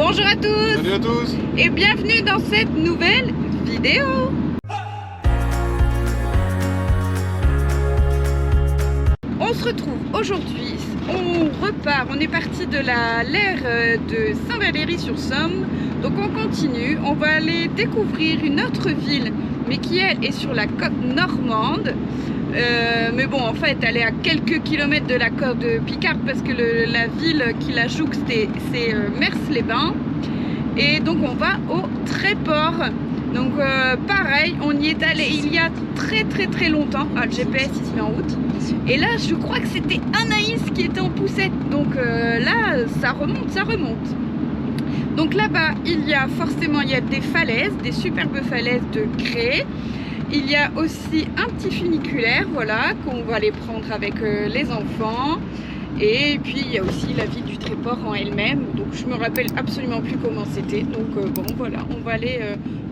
Bonjour à tous. Salut à tous. Et bienvenue dans cette nouvelle vidéo. On se retrouve aujourd'hui, on repart, on est parti de l'aire de Saint-Valery-sur-Somme. Donc on continue, on va aller découvrir une autre ville, mais qui elle est sur la côte normande. Mais bon, en fait, elle est à quelques kilomètres de la côte de Picarde parce que la ville qui la jouxte, c'est Mers-les-Bains. Et donc on va au Tréport. Donc pareil, on y est allé il y a très longtemps. Ah, le GPS il se met en route. Et là, je crois que c'était Anaïs qui était en poussette. Donc là, ça remonte. Donc là-bas, il y a des falaises, des superbes falaises de craie. Il y a aussi un petit funiculaire, voilà, qu'on va aller prendre avec les enfants. Et puis il y a aussi la ville du Tréport en elle-même. Donc je me rappelle absolument plus comment c'était. Donc bon, voilà, on va aller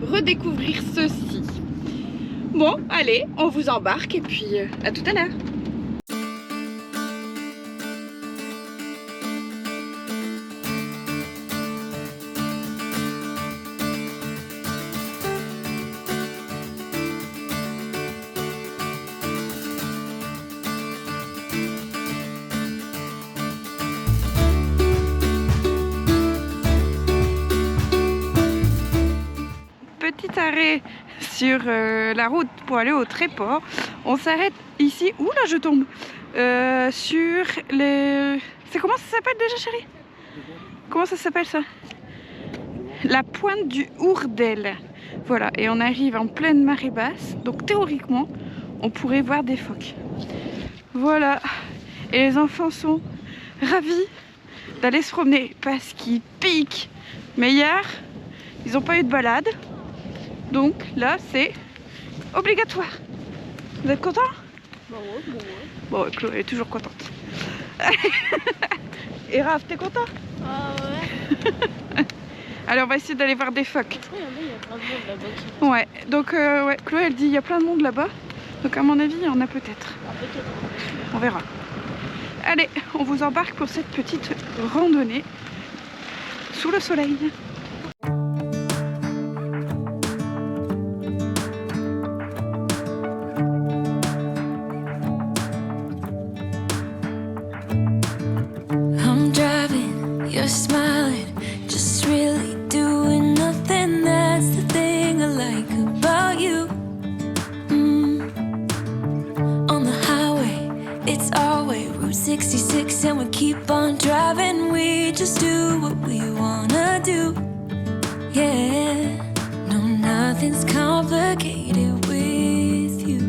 redécouvrir ceci. Bon, allez, on vous embarque et puis à tout à l'heure. Petit arrêt sur la route pour aller au Tréport. On s'arrête ici. Ouh là, je tombe. Sur les... C'est comment ça s'appelle déjà, chérie? Comment ça s'appelle ça? La pointe du Hourdel. Voilà, et on arrive en pleine marée basse. Donc théoriquement, on pourrait voir des phoques. Voilà. Et les enfants sont ravis d'aller se promener parce qu'ils piquent. Mais hier, ils n'ont pas eu de balade. Donc là, c'est obligatoire. Vous êtes content? Bah ouais. Bon, Chloé est toujours contente. Et Raph, t'es content? Ah ouais. Allez, on va essayer d'aller voir des phoques. Il y a plein de monde là-bas. Ouais, donc ouais, Chloé, elle dit il y a plein de monde là-bas. Donc à mon avis, il y en a peut-être. Ah, peut-être. On verra. Allez, on vous embarque pour cette petite randonnée sous le soleil. You're smiling, just really doing nothing. That's the thing I like about you. On the highway, it's our way, Route 66, and we keep on driving. We just do what we wanna do. Yeah, no, nothing's complicated with you.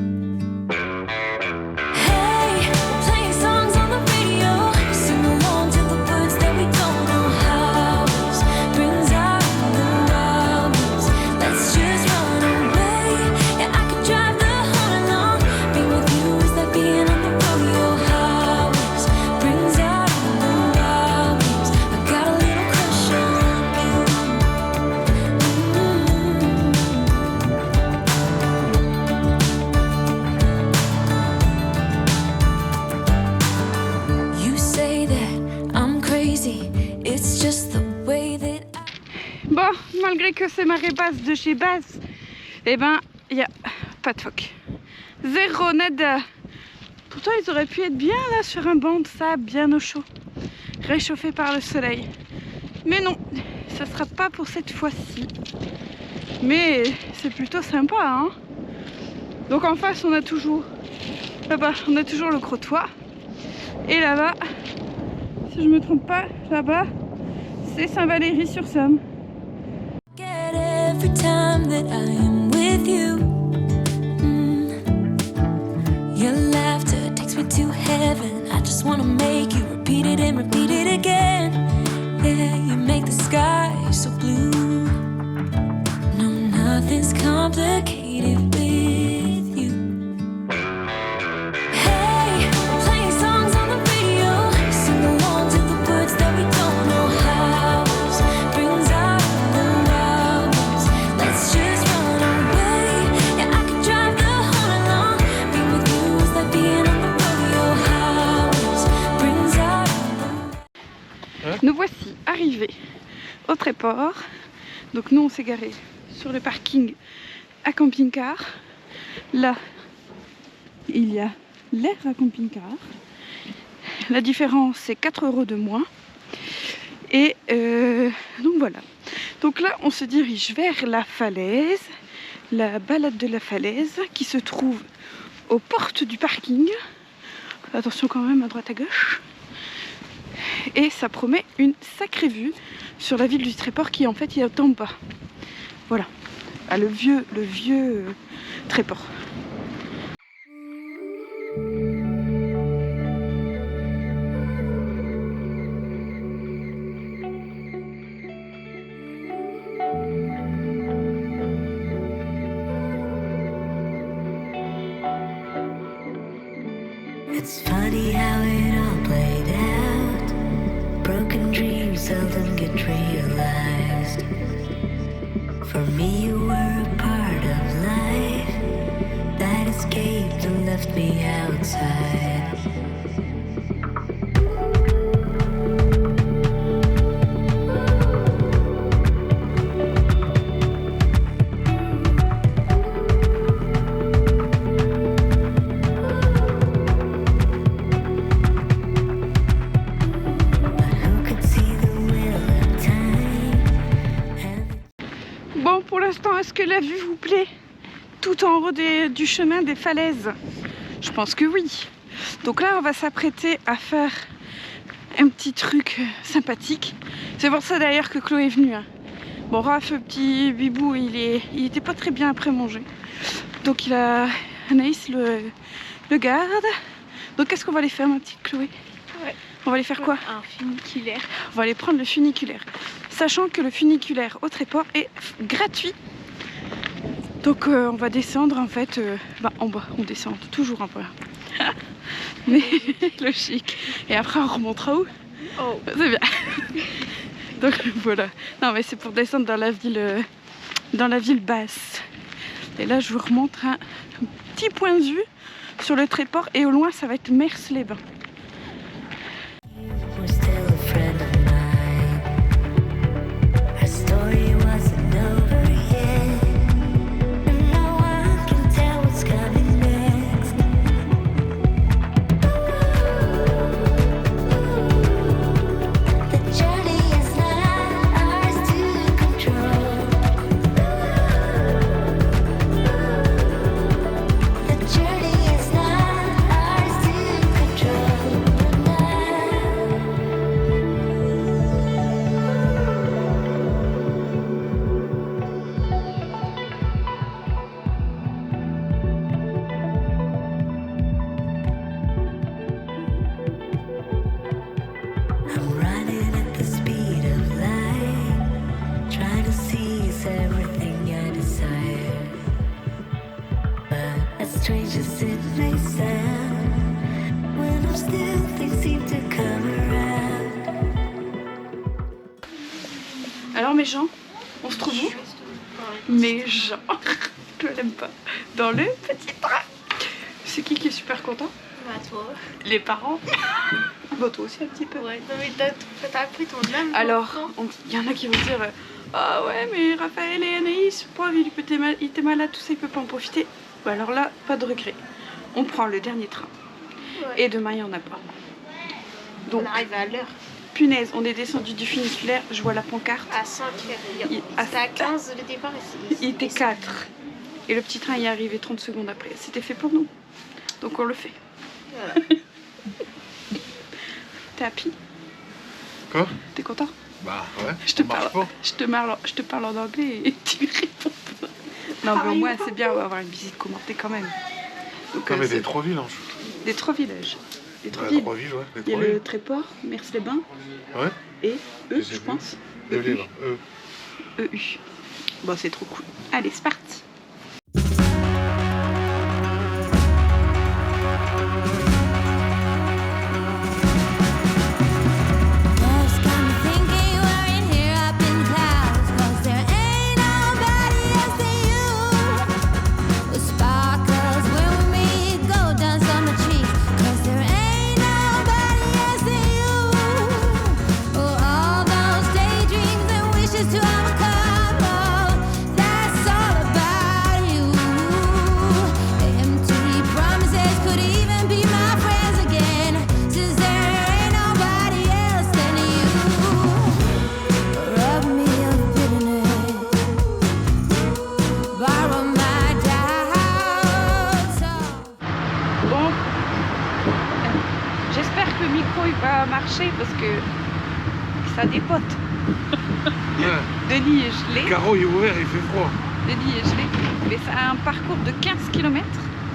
Bon, malgré que c'est marée basse de chez basse, eh ben, il n'y a pas de phoque. Zéro, nada. Pourtant, ils auraient pu être bien là sur un banc de sable, bien au chaud, réchauffé par le soleil. Mais non, ça sera pas pour cette fois-ci. Mais c'est plutôt sympa, hein. Donc en face, on a toujours, là-bas, on a toujours le Crotoy. Et là-bas, si je me trompe pas, là-bas, c'est Saint-Valery-sur-Somme. Every time that I am with you, your laughter takes me to heaven. I just wanna make you repeat it and repeat it again. Yeah, you make the sky so blue. No, nothing's complicated with you. Hey, playing songs on the radio, sing along to the words that we don't know how. Brings out the wildness. Let's just run away. Yeah, I could drive the whole night long. Being with you is like being on the rodeo. House brings out. Nous voici arrivés au Tréport. Donc nous on s'est garé sur le parking à camping-car. Là il y a l'air à camping-car. La différence c'est 4 € de moins. Et donc voilà. Donc là on se dirige vers la falaise, la balade de la falaise qui se trouve aux portes du parking. Attention quand même à droite à gauche. Et ça promet une sacrée vue sur la ville du Tréport qui en fait il y a autant bas. Voilà. Ah, le vieux Tréport. It's funny how it all played out. Broken dreams seldom get realized. For me, you were a part of life that escaped and left me outside. Bon, pour l'instant, est-ce que la vue vous plaît? Tout en haut du chemin des falaises? Je pense que oui. Donc là, on va s'apprêter à faire un petit truc sympathique. C'est pour ça d'ailleurs que Chloé est venue. Hein. Bon, Raph, petit bibou, il était pas très bien après manger. Donc il a Anaïs le garde. Donc qu'est-ce qu'on va aller faire, ma petite Chloé? Ouais. On va aller faire quoi? Un funiculaire. On va aller prendre le funiculaire. Sachant que le funiculaire au Tréport est gratuit. Donc on va descendre en fait en bas. On descend toujours en bas. Mais logique. Et après on remontera où? Oh. C'est bien. Donc voilà. Non mais c'est pour descendre dans la ville basse. Et là je vous remontre un petit point de vue sur le Tréport. Et au loin ça va être Mers-les-Bains. We're still a friend of mine. Our story wasn't over yet, and no one can tell what's coming next. The journey is not ours to control. The journey is not ours to control. I'm running at the speed of light, trying to seize everything I desire. But as strange as it may sound, when I'm still, things seem to come around. Alors mes gens, on se trouve où? Mes gens, je l'aime pas. Dans le petit train. C'est qui est super content? Bah toi. Les parents. Bah toi aussi un petit peu. Ouais, non mais t'as pris ton âme. Alors, il y en a qui vont dire ah ouais mais Raphaël et Anaïs, pauvre, il était malade, tout ça, il peut pas en profiter. Bah alors là, pas de regret. On prend le dernier train. Ouais. Et demain il n'y en a pas. Donc, On arrive à l'heure. punaise, on est descendu du funiculaire, je vois la pancarte. À 5h. C'était à 15 le départ ici. Il était 4. Et le petit train y est arrivé 30 secondes après. C'était fait pour nous. Donc on le fait. Voilà. T'es happy? Quoi? T'es content? Bah ouais, Je te on marche parle. pas. Je te parle en anglais et tu réponds pas. Non mais au moins c'est bien, on va avoir une visite commentée quand même. Donc, Non mais c'est des trois villages. des trois villages. Des trois Ouais, villes. trois villes, ouais. Des Il y a trois le villes. Tréport, Mers-les-Bains Ouais, et eux, j'ai je vu. pense. EU. EU. Bon, c'est trop cool. Allez, c'est parti. Just got me thinking we're in here up in clouds, 'cause there ain't nobody else than you. With sparkles when we meet, go dance on the tree, 'cause there ain't nobody else than you. Oh, all those daydreams and wishes parce que ça dépote. Ouais. Denis est gelé. Le carreau est ouvert, il fait froid. Denis est gelé. Mais ça a un parcours de 15 km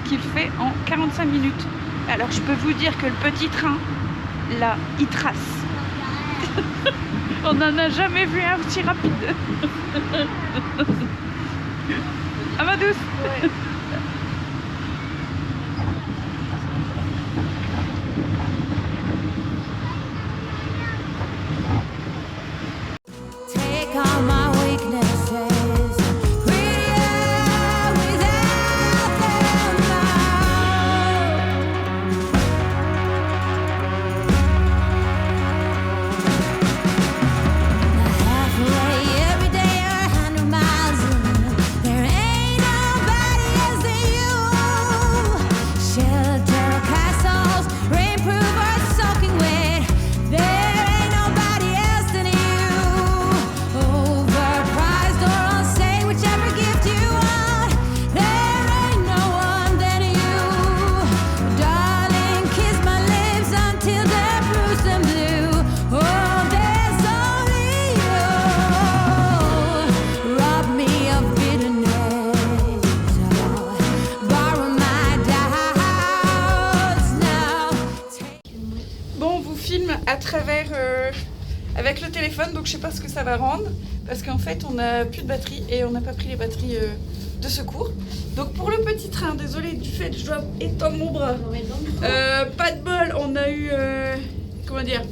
qu'il fait en 45 minutes. Alors je peux vous dire que le petit train, là, il trace. On n'en a jamais vu un aussi rapide. Ah ma douce. Ouais. Take all my weaknesses, prettier without them halfway every day or 100 miles in, there ain't nobody else than you. Shelter castles, rainproof or soaking wet, there ain't nobody else than you. Overpriced or on sale, whichever gift you want, there ain't no one than you. Darling, kiss my lips until they're bruised and blue. Oh, there's only you. Rob me of bitterness. Oh, borrow my doubts now. Bon, on vous filme à travers avec le téléphone, donc je sais pas ce que ça va rendre parce qu'en fait on a plus de batterie et on n'a pas pris les batteries de secours. Donc pour le petit train, désolé du fait que je dois étendre mon bras. Pas de bol, on a eu comment dire,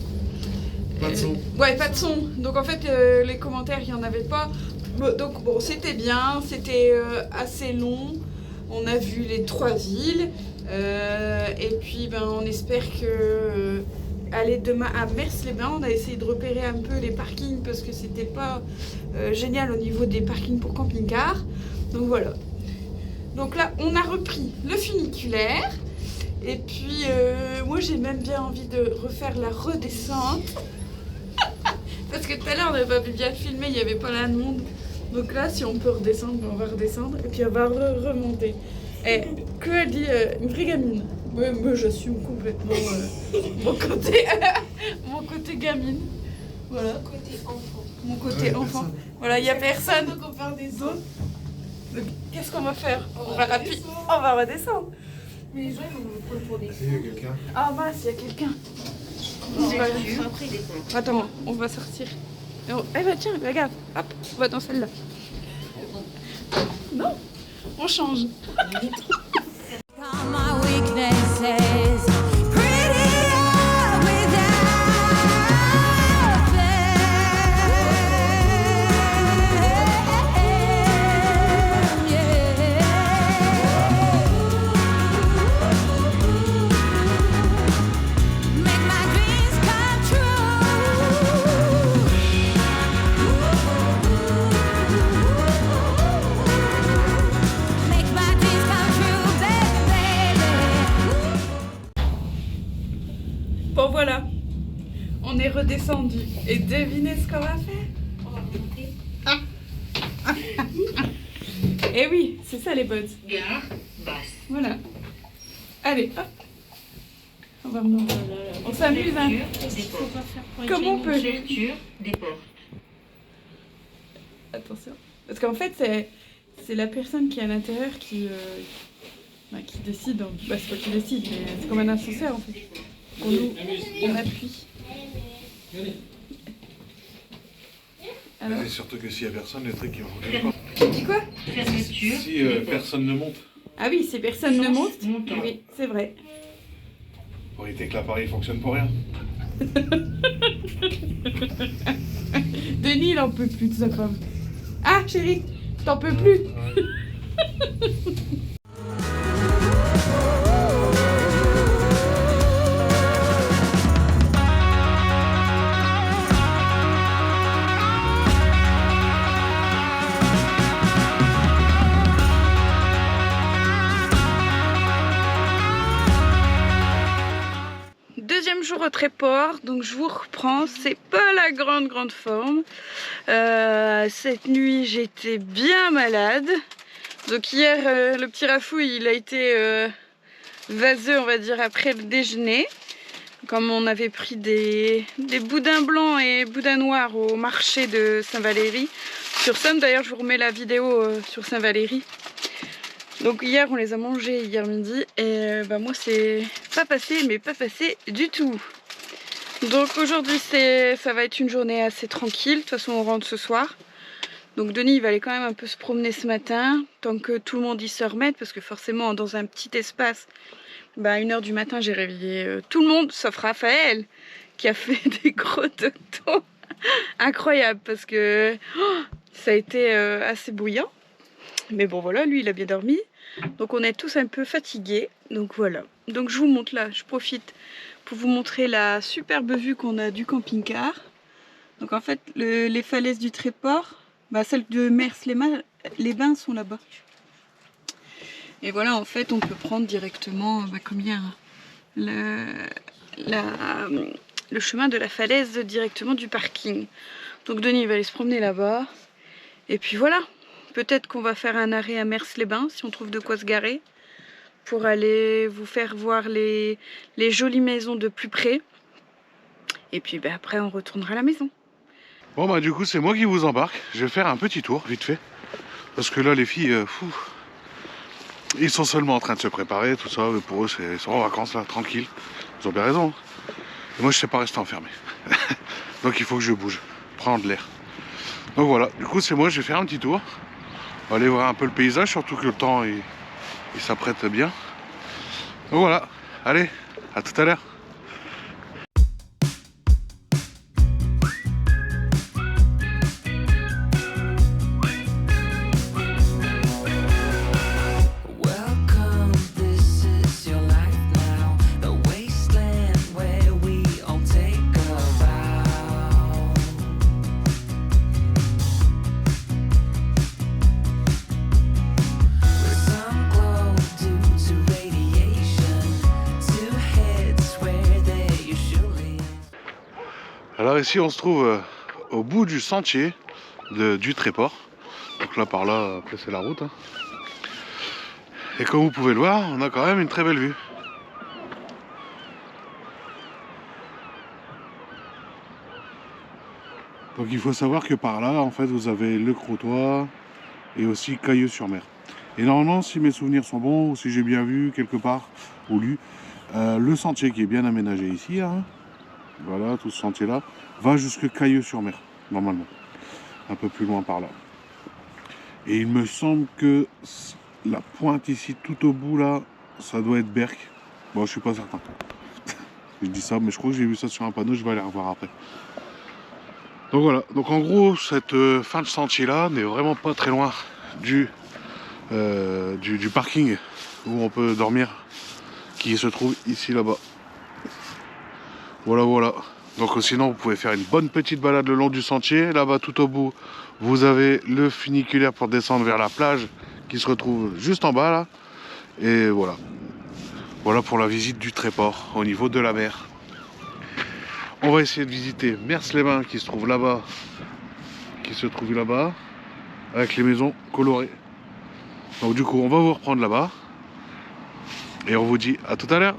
Pas de son. ouais, pas de son. Donc en fait les commentaires il y en avait pas. Donc bon, c'était bien, c'était assez long. On a vu les 3 villes et puis ben on espère que aller demain à Mers-les-Bains. On a essayé de repérer un peu les parkings parce que c'était pas génial au niveau des parkings pour camping-car. Donc voilà. Donc là, on a repris le funiculaire. Et puis, moi, j'ai même bien envie de refaire la redescente. Parce que tout à l'heure, on n'avait pas pu bien filmer, il n'y avait pas là de monde. Donc là, si on peut redescendre, ben, on va redescendre. Et puis, on va remonter. Et que elle dit une vraie gamine. Moi, j'assume complètement mon côté gamine. Voilà. Côté enfant. Mon côté enfant. Voilà, il n'y a personne. Donc on part des autres. Donc, qu'est-ce qu'on va faire? On va redescendre. Mais les gens ils vont prendre pour des Il y a quelqu'un. Ah mince, il y a quelqu'un. Après des cons. Attends, on va sortir. Eh bah tiens, regarde, hop, on va dans celle-là. Non, on change. All my weaknesses, prettier without them. Yeah. Make my dreams come true. Make my dreams come true, baby. Bon voilà, on est redescendu. Et devinez ce qu'on va faire? On va monter. Eh oui, c'est ça les potes. Gare basse. Voilà. Allez, hop. On va remonter. On s'amuse, hein. Comme on peut. Clôture des portes. Attention. Parce qu'en fait, c'est la personne qui est à l'intérieur qui décide. Bah, c'est pas qui décide, mais c'est comme un ascenseur en fait. On appuie. Alors, Mais surtout que s'il y a personne, le truc il va rouler pas. tu dis quoi? Fermeture. Si personne ne monte, Ah oui, si personne ne monte. montant. Oui, c'est vrai. pour éviter que l'appareil fonctionne pour rien. Denis, il en peut plus de sa femme. Ah, chérie, t'en peux plus. Deuxième jour au Tréport, donc je vous reprends, c'est pas la grande forme. Cette nuit j'étais bien malade. Donc hier le petit Rafou il a été vaseux on va dire après le déjeuner. Comme on avait pris des boudins blancs et boudins noirs au marché de Saint-Valery sur Somme. D'ailleurs, je vous remets la vidéo sur Saint-Valery. Donc hier, on les a mangés hier midi et moi, c'est pas passé, mais pas passé du tout. Donc aujourd'hui, ça va être une journée assez tranquille. De toute façon, on rentre ce soir. Donc Denis, il va aller quand même un peu se promener ce matin, tant que tout le monde y se remette, parce que forcément, dans un petit espace, à 1h du matin, j'ai réveillé tout le monde, sauf Raphaël, qui a fait des gros totos incroyables, parce que ça a été assez bouillant. Mais bon, voilà, lui, il a bien dormi. Donc on est tous un peu fatigués. Donc voilà. Donc je vous montre là, je profite pour vous montrer la superbe vue qu'on a du camping-car. Donc en fait, les falaises du Tréport, celles de Mers-les-Bains sont là-bas. Et voilà, en fait, on peut prendre directement, comme il y a le chemin de la falaise directement du parking. Donc Denis va aller se promener là-bas. Et puis voilà, peut-être qu'on va faire un arrêt à Mers-les-Bains, si on trouve de quoi se garer, pour aller vous faire voir les jolies maisons de plus près. Et puis après, on retournera à la maison. Bon du coup c'est moi qui vous embarque. Je vais faire un petit tour vite fait. Parce que là les filles, ils sont seulement en train de se préparer, tout ça. Pour eux ils sont en vacances là, tranquille. Ils ont bien raison. Et moi je sais pas rester enfermé. Donc il faut que je bouge, prendre l'air. Donc voilà, du coup c'est moi, je vais faire un petit tour. On va aller voir un peu le paysage, surtout que le temps il s'apprête bien. Donc voilà, allez, à tout à l'heure. Welcome, this is your life now, a wasteland where we all take a vow. With some glow due to radiation, two heads where they usually. Alors ici on se trouve au bout du sentier du Tréport. Donc là par là, après c'est la route. Hein. Et comme vous pouvez le voir, on a quand même une très belle vue. Donc il faut savoir que par là, en fait, vous avez le Crotoy et aussi Cailleux-sur-Mer. Et normalement, si mes souvenirs sont bons, ou si j'ai bien vu quelque part ou lu, le sentier qui est bien aménagé ici, hein, voilà, tout ce sentier-là, va jusque Cailleux-sur-Mer, normalement. Un peu plus loin par là. Et il me semble que la pointe ici, tout au bout là, ça doit être Berck. Bon, je suis pas certain. Je dis ça, mais je crois que j'ai vu ça sur un panneau, je vais aller revoir après. Donc voilà, donc en gros, cette fin de sentier là n'est vraiment pas très loin du parking où on peut dormir, qui se trouve ici là-bas. Voilà. Donc sinon, vous pouvez faire une bonne petite balade le long du sentier. Là-bas, tout au bout, vous avez le funiculaire pour descendre vers la plage qui se retrouve juste en bas là. Et voilà. Voilà pour la visite du Tréport au niveau de la mer. On va essayer de visiter Mers-les-Bains qui se trouve là-bas. Avec les maisons colorées. Donc du coup, on va vous reprendre là-bas. Et on vous dit à tout à l'heure.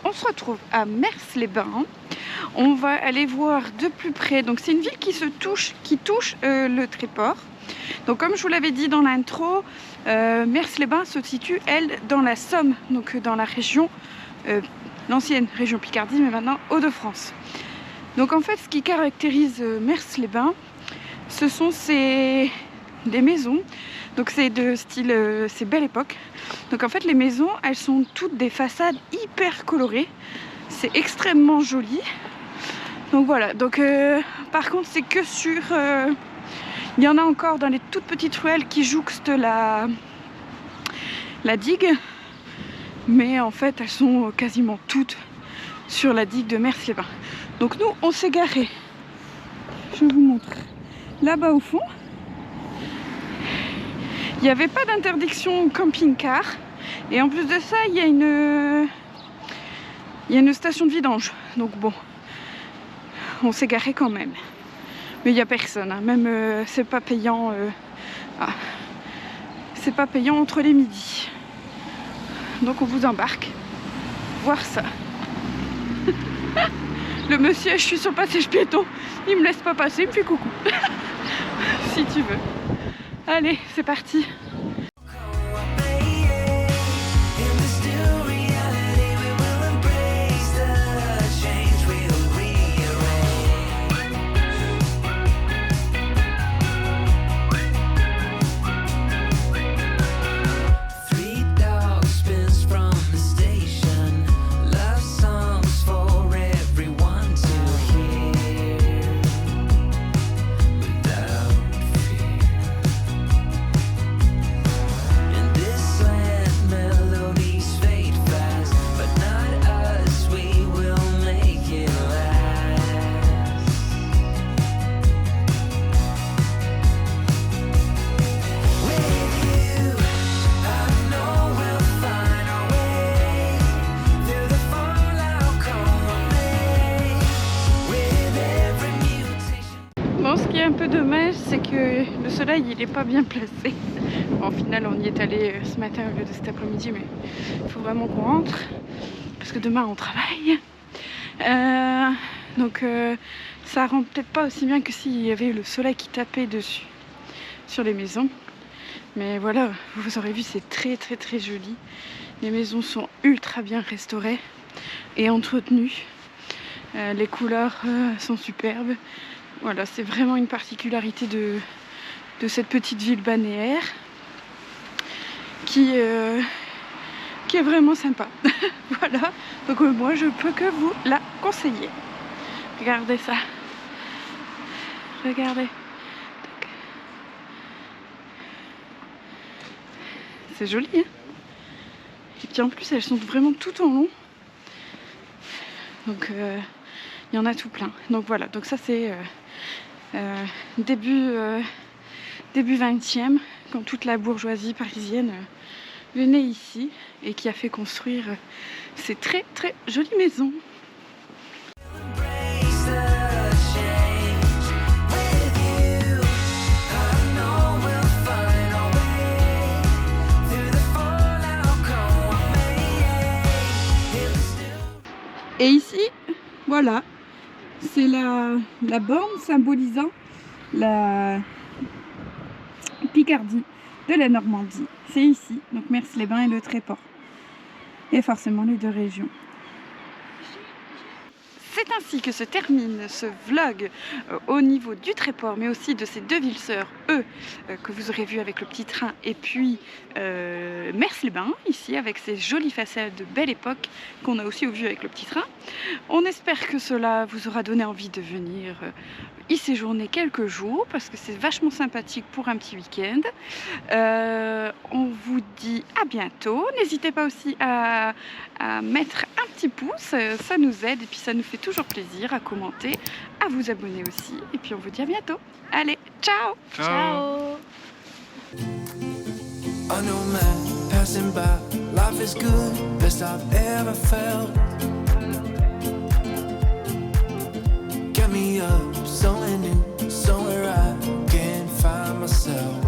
On se retrouve à Mers-les-Bains. On va aller voir de plus près. Donc c'est une ville qui touche le Tréport. Donc comme je vous l'avais dit dans l'intro, Mers-les-Bains se situe, elle, dans la Somme, donc dans la région, l'ancienne région Picardie, mais maintenant Hauts-de-France. Donc en fait, ce qui caractérise Mers-les-Bains, ce sont des maisons. Donc c'est de style, c'est Belle Époque. Donc en fait, les maisons, elles sont toutes des façades hyper colorées. C'est extrêmement joli. Donc voilà. Donc par contre, c'est que sur... il y en a encore dans les toutes petites ruelles qui jouxtent la digue. Mais en fait, elles sont quasiment toutes sur la digue de Mers-les-Bains. Donc nous, on s'est garé. Je vous montre. Là-bas au fond, il n'y avait pas d'interdiction camping-car. Et en plus de ça, il y a une station de vidange. Donc bon, on s'est garé quand même. Mais il n'y a personne. Hein. Même c'est pas payant. C'est pas payant entre les midis. Donc on vous embarque. Voir ça. Le monsieur, je suis sur le passage piéton. Il me laisse pas passer, il me fait coucou. Si tu veux. Allez, c'est parti. Ce qui est un peu dommage, c'est que le soleil il est pas bien placé. Bon, au final, on y est allé ce matin au lieu de cet après-midi, mais il faut vraiment qu'on rentre parce que demain on travaille. Donc ça rend peut-être pas aussi bien que s'il y avait le soleil qui tapait dessus sur les maisons. Mais voilà, vous aurez vu, c'est très très très joli. Les maisons sont ultra bien restaurées et entretenues. Les couleurs sont superbes. Voilà, c'est vraiment une particularité de cette petite ville balnéaire qui est vraiment sympa. Voilà, donc moi je peux que vous la conseiller. Regardez ça. Regardez. C'est joli, hein? Et puis en plus, elles sont vraiment tout en long. Donc il y en a tout plein. Donc voilà, donc ça c'est début 20e, quand toute la bourgeoisie parisienne venait ici et qui a fait construire ces très très jolies maisons. Et ici, voilà, c'est la borne symbolisant la Picardie de la Normandie. C'est ici, donc Mers-les-Bains et le Tréport. Et forcément les deux régions. C'est ainsi que se termine ce vlog au niveau du Tréport, mais aussi de ces deux villes sœurs, que vous aurez vu avec le petit train, et puis Mers-les-Bains, ici, avec ces jolies façades de belle époque qu'on a aussi vu avec le petit train. On espère que cela vous aura donné envie de venir y séjourner quelques jours, parce que c'est vachement sympathique pour un petit week-end. On vous dit à bientôt. N'hésitez pas aussi à mettre un petit pouce, ça nous aide et puis ça nous fait toujours plaisir, à commenter, à vous abonner aussi. Et puis on vous dit à bientôt. Allez, ciao! Ciao. A new man passing by, life is good, best I've ever felt. Get me up, somewhere new, somewhere I can find myself.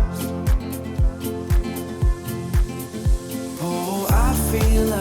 Oh, I feel